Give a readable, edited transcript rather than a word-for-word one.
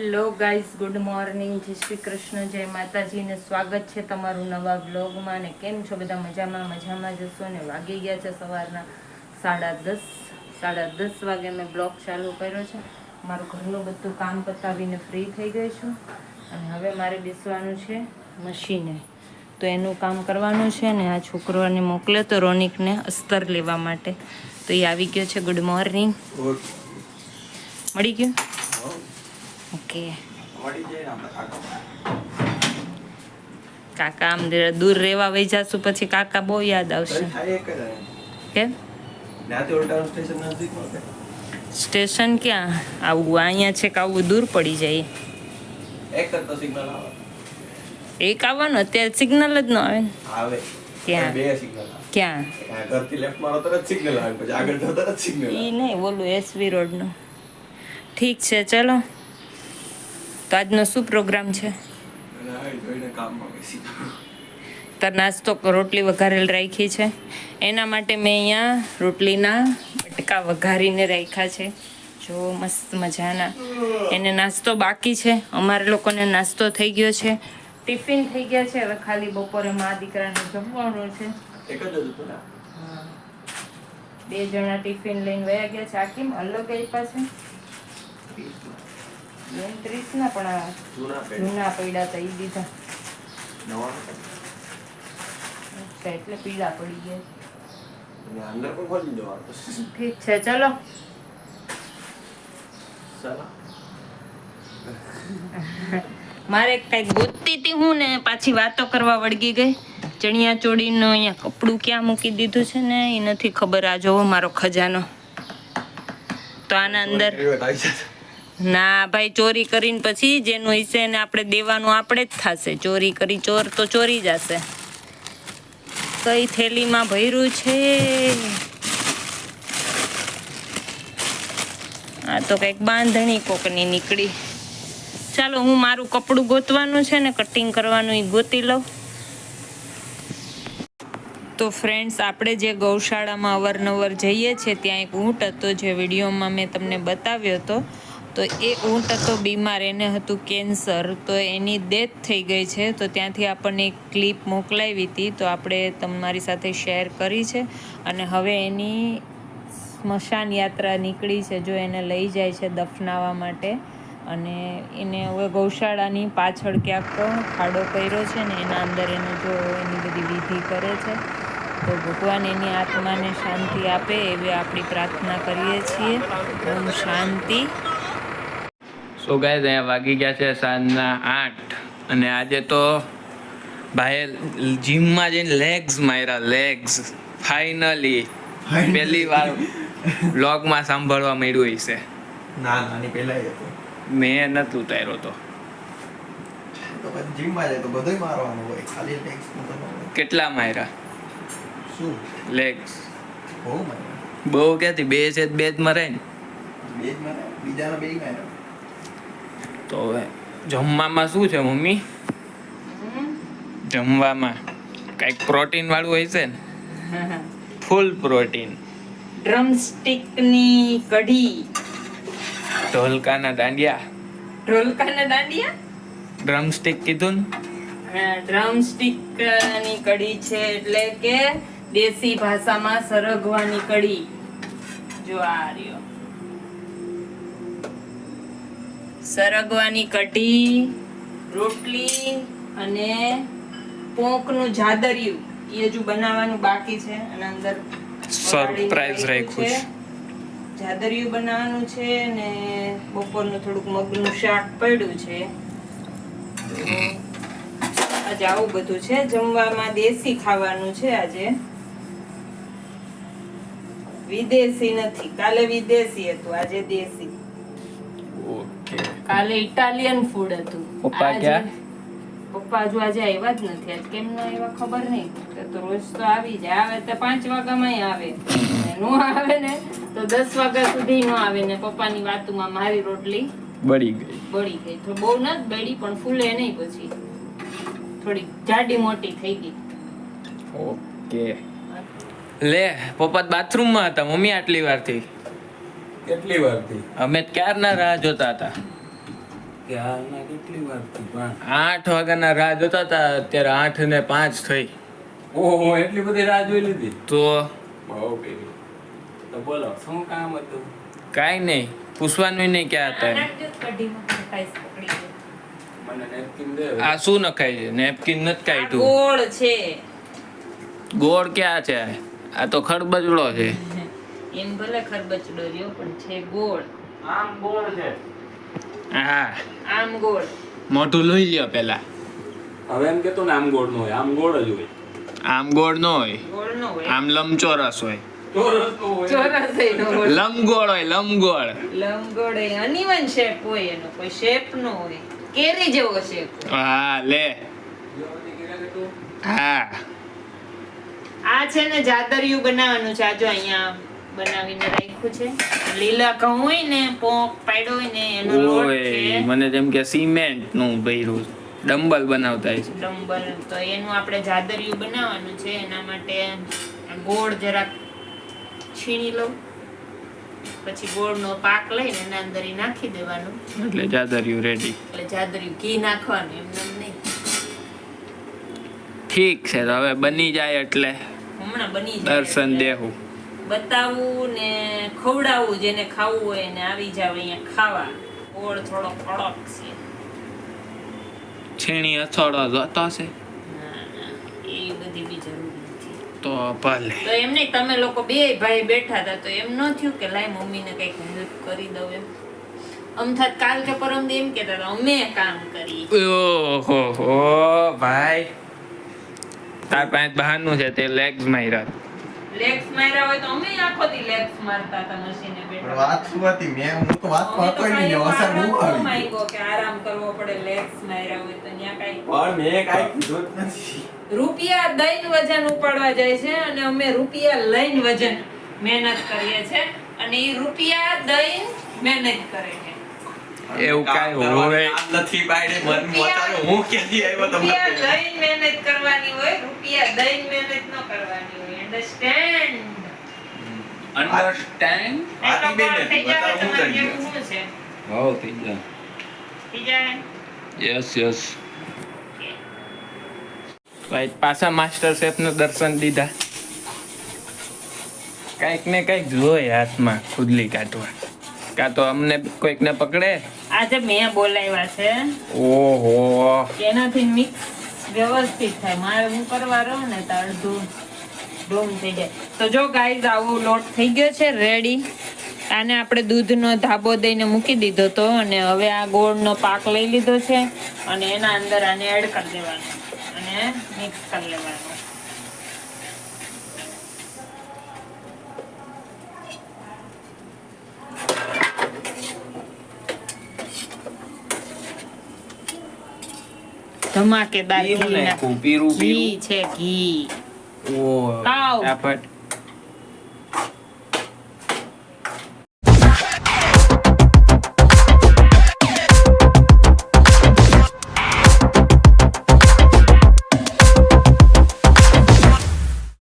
Hello guys, good morning, જય શ્રી કૃષ્ણ, જય માતાજીને સ્વાગત છે તમારું નવા બ્લોગમાં. ને કેમ છો બધા? મજામાં જશો ને? વાગી ગયા છે સવારના 10:30 વાગે મેં બ્લોગ ચાલુ કર્યો છે. મારું ઘરનું બધું કામ પતાવીને ફ્રી થઈ ગઈ છું અને હવે મારે બેસવાનું છે મશીને. તો એનું કામ કરવાનું છે ને આ છોકરાને મોકલે તો રોનિકને અસ્તર લેવા માટે. તો એ આવી ગયો છે. Good morning. મળી ગયું? ઓકે. કાકા આમ દૂર રહેવા વહી જાશું પછી કાકા બહુ યાદ આવશે. કેમ? સ્ટેશન ક્યાં આવું? અહીંયા છે કે આવું દૂર પડી જાય? એક આવવાનું અત્યારે સિગ્નલ જ ન આવે ને. ક્યાં? ક્યાં? ઈ નહીં, બોલું એસવી રોડનું. ઠીક છે, ચલો. તો આજનો શું પ્રોગ્રામ છે? તો નાસ્તો રોટલી વઘારેલ રાખી છે. એના માટે મેં અહીંયા રોટલીના બટકા વઘારીને રાખ્યા છે. જો મસ્ત મજાના. એને નાસ્તો બાકી છે. અમારે લોકોને નાસ્તો થઈ ગયો છે, ટિફિન થઈ ગયા છે. હવે ખાલી બપોરે મા દીકરાને જમવાનું છે. હા, 2 જણા ટિફિન લઈને વયા ગયા છે. આ કેમ અલગ આપ્યા છે? 30 ના પણ જૂના પૈડા તો ઈ દીધા. એટલે પીળા પડી ગયા. ઠીક છે, ચલો. મારે કઈક ગોતતી હતી હું ને પાછી વાતો કરવા વળગી ગઈ. ચણિયા ચોળીનું અહીંયા કપડું ક્યાં મૂકી દીધું છે ને એ નથી ખબર. આ જોવો મારો ખજાનો. તો આના અંદર ના ભાઈ, ચોરી કરીને પછી જેનું હશે ને આપણે દેવાનું આપણે જ થશે. ચોરી કરી ચોર તો ચોરી જશે. કઈ થેલીમાં ભર્યું છે? આ તો કઈક બાંધણી કોકની નીકળી. ચાલો, હું મારું કપડું ગોતવાનું છે ને કટિંગ કરવાનું એ ગોતી લઉં. તો ફ્રેન્ડ્સ, આપણે જે ગૌશાળામાં અવારનવાર જઈએ છીએ ત્યાં એક ઊંટ હતો જે વિડીયોમાં મેં તમને બતાવ્યો હતો. તો એ ઊંટ હતો બીમાર, એને હતું કેન્સર. તો એની ડેથ થઈ ગઈ છે. તો ત્યાંથી આપણને એક ક્લિપ મોકલાવી હતી, તો આપણે તમારી સાથે શેર કરી છે. અને હવે એની સ્મશાન યાત્રા નીકળી છે. જો એને લઈ જાય છે દફનાવવા માટે. અને એને હવે ગૌશાળાની પાછળ ક્યાંક ખાડો કર્યો છે ને એના અંદર એને જો એની બધી વિધિ કરે છે. તો ભગવાન એની આત્માને શાંતિ આપે એવી આપણી પ્રાર્થના કરીએ છીએ. ઓમ શાંતિ. સો ગાઈઝ, અહીંયા વાગી ગયા છે સાંજના 8 અને આજે તો ભાઈ જીમમાં જઈને લેગ્સ માર્યા. લેગ્સ ફાઇનલી પહેલી વાર વ્લોગમાં સાંભળવા મળ્યું હશે. નાની પહેલા મેં નતું ઉતાર્યો તો. જીમમાં જાય તો બધુંય મારવાનું હોય, ખાલી લેગ્સ નતો. કેટલા માર્યા? શું લેગ્સ? બહુ માર્યા. બહુ ક્યાંથી? 2 છે, 2 જ મરાય ને. 2 જ માર્યા, બીજાના 2 માર્યા. તો હવે જમવામાં શું છે મમ્મી? જમવામાં કઈક પ્રોટીન વાળું હોય છે ને? ફૂલ પ્રોટીન. ડ્રમસ્ટિકની કઢી. ઢોલકાના દાંડિયા. ઢોલકાના દાંડિયા? ડ્રમસ્ટિક કીધું ને? ડ્રમસ્ટિકની કઢી છે, એટલે કે દેશી ભાષામાં સરગવાની કઢી. જો આ રહ્યો સરગવાની કઢી, રોટલી અને પોંકનું જાદરિયું એ હજુ બનાવવાનું બાકી છે. અને અંદર સરપ્રાઈઝ રાખ્યું છે. જાદરિયું બનાવવાનું છે ને બપોરનું થોડુંક મગનું શાક પડ્યું છે. આજે આવું બધું છે જમવામાં. દેશી ખાવાનું છે આજે, વિદેશી નથી. કાલે વિદેશી હતું, આજે દેશી. ઓકે. કાલે ઇટાલિયન ફૂડ હતું. પપ્પા ક્યાં? પપ્પા હજુ આજે આવ્યા જ નથી. આજ કેમ ન આવ્યા ખબર નહીં. તો રોજ તો આવી જાય. આવે તો 5 વાગ્યામાં આવે, નો આવે ને તો 10 વાગ્યા સુધી નો આવે. ને પપ્પાની વાતમાં મારી રોટલી બળી ગઈ. તો બહુ નથી બળી, પણ ફૂલે નહીં. પછી થોડી જાડી મોટી થઈ ગઈ. ઓકે. લે, પપ્પા બાથરૂમમાં હતા મમ્મી આટલી વારથી. કેટલી વારથી? અમે ક્યારના રાહ જોતા હતા. કે હાલના કેટલી વાર થી 8 વાગ્યાના રાહ જોતા હતા, અત્યારે 8:05 થઈ. ઓહો એટલી બધી રાહ જોઈ લીધી. તો બહુ પેલી. તો બોલો શું કામ હતું? કાંઈ નહીં, પૂછવાનું નહીં ક્યાં હતા એમ. નાખજો કઢીમાં ખાઈશ પકડી ગયો. મને નેપકિન દે. આ શું નખાય છે? નેપકિન નથી આ કાઢ્યું. ગોળ છે ગોળ ક્યાં છે? આ તો ખરબચડો છે. એમ ભલે ખરબચડો રહ્યો પણ છે ગોળ. આમ ગોળ છે. હા, આમ ગોળ. મોઢું લઈ લ્યો પેલા. હવે એમ કેતો ને આમ ગોળ નો હોય, આમ ગોળ જ હોય. આમ ગોળ ન હોય, ગોળ નો હોય. આમ લંબચોરસ હોય. ચોરસ તો હોય. ચોરસ ય નો હોય. લંબગોળ હોય, લંબગોળ. લંબગોળ ય અનઇવન શેપ હોય, એનો કોઈ શેપ નો હોય. કેરી જેવો શેપ હોય. હા લે. હા, આ છે ને જાદરિયું બનાવવાનું છે. આ જો અહીંયા બનાવીને રાખ્યું છે. લીલા ઘઉં હોય ને, પોંક પાડ્યો હોય ને, એનો લોટ ઓય છે. મને જેમ કે સિમેન્ટ નું ભર્યું ડમ્બલ બનાવતા છે. ડંબલ. તો એનું આપણે જાદરિયું બનાવવાનું છે. એના માટે આ ગોળ જરાક છીણી લઉં, પછી ગોળનો પાક લઈને એના અંદર ઈ નાખી દેવાનું. એટલે જાદરિયું રેડી. એટલે જાદરિયું ઘી નાખવાનું, એમને એમ નહીં. ઠીક છે, તો હવે બની જાય એટલે હમણાં બની જાય દર્શન એટલે દેવું. બતાવવું ને ખવડાવવું, જેને ખાવું હોય એને આવી જાવ અહીંયા ખાવા. ગોળ થોડો કડક છે. છીણી અથોડો જોતો છે ના, ના, એ બધી બી જરૂર નથી. તો ભલે. તો એમ નહીં, તમે લોકો બે ભાઈ બેઠા હતા તો એમ ન થયું કે લાય મમ્મીને કંઈક હેલ્પ કરી દઉં એમ. અમથાત કાલ કે પરમ દી એમ કહેતા હતા અમે કામ કરીએ. ઓહો હો ભાઈ, તાર પાસે બહારનું છે તે લેગ્સ માર્યા. લેગ્સ માર્યા હોય તો અમે આખો દી લેગ્સ મારતા હતા મશીને પણ બેઠા. વાત શું હતી? હું તો વાતમાં અમે હતો તો નહીં, ખાલી અસર આરામ બહુ કરવા આવી. માંગ્યો કે આરામ કરવો પડે, લેગ્સ માર્યા હોય તો ન્યા કાંઈ પણ મેં કાંઈ કીધું જ નથી. રૂપિયા દઈને વજન ઉપાડવા જાય છે અને અમે રૂપિયા લઈને વજન મહેનત કરીએ છે અને એ રૂપિયા દઈને મહેનત કરે છે. એવું કાંઈ હોય? કામ નથી પાડે, મન મોટારો હું ક્યાંથી આવ્યો તમને? રૂપિયા દઈને મહેનત કરવાની હોય, રૂપિયા દઈને મહેનત ન કરવાની હોય. અન્ડરસ્ટેન્ડ? અન્ડરસ્ટેન્ડ? આથી બે નથી, થઈ જાય બતાવો હું તમારે કરી જેવું શું છે? હો થઈ જાય. થઈ જાય. Yes yes. ભાઈ પાછા માસ્ટર શેફ નું દર્શન દીધા. કઈક ને કઈક જોઈએ હાથમાં ખુદલી કાઢવા, કાં તો અમને કોઈક ને પકડે. આજે મેં બોલાવ્યા છે ઓહો, એનાથી મિક્સ વ્યવસ્થિત થાય. મારે હું કરવા રહું ને તો અડધું ડોમ થઈ જાય. તો જો ગાઈઝ આવો લોટ થઈ ગયો છે રેડી. આને આપણે દૂધનો ધાબો દઈને મૂકી દીધો તો, અને હવે આ ગોળનો પાક લઈ લીધો છે અને એના અંદર આને એડ કરી દેવાનો અને મિક્સ કરી લેવાનું. ધમાકેદાર ઘી નાખ- પીરું ઘી છે ઘી. ઓહ ખાવ. ફટાફટ